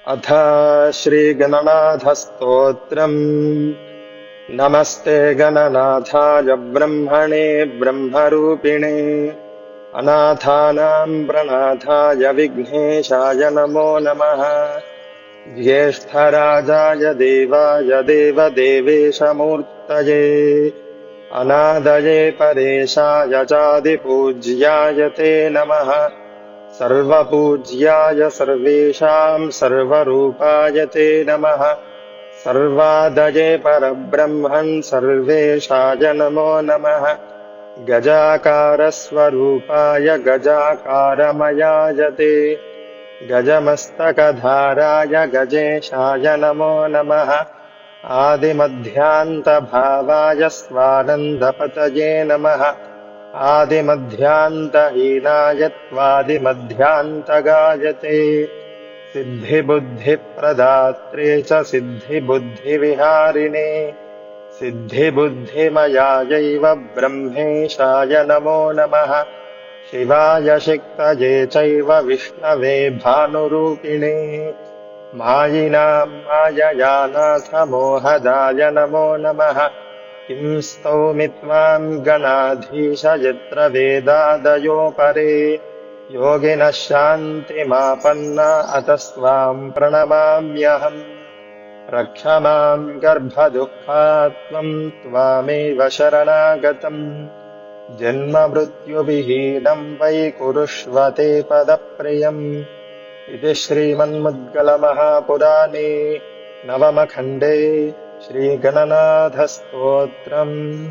अथ श्रीगणनाथस्तोत्रम्। नमस्ते गणनाथाय ब्रह्मणे ब्रह्मरूपिणे अनाथानां प्रनाथाय विघ्नेशाय नमो नमः। ज्येष्ठराजाय देवाय देवदेवेशमूर्तये अनादये परेशाय चादिपूज्याय ते नमः। सर्वपूज्याय सर्वेषां सर्वरूपाय ते नमः। सर्वादये परब्रह्मन् सर्वेशाय नमो नमः। गजाकारस्वरूपाय गजाकारमयाय ते गजमस्तकधाराय गजेशाय नमो नमः। आदिमध्यान्तभावाय स्वानन्दपतये नमः। आदिमध्यान्तहीनाय त्वादिमध्यान्तगाय ते सिद्धिबुद्धिप्रदात्रे च सिद्धिबुद्धिविहारिणे सिद्धिबुद्धिमयायैव ब्रह्मेशाय नमो नमः। शिवाय शिक्तये चैव विष्णवे भानुरूपिणे मायिनां मायया नाथ मोहदाय नमो नमः। किं स्तौमि त्वां गणाधीश यत्र वेदादयो परे योगिनः शान्तिमापन्ना अतस्त्वां प्रणमाम्यहम्। रक्ष मां गर्भदुःखात् त्वामेव शरणागतम् जन्ममृत्युविहीनं वै कुरुष्व ते पदप्रियम्। इति श्रीमन्मुद्गलमहापुराणे नवमखण्डे श्रीगणनाथस्तोत्रम्।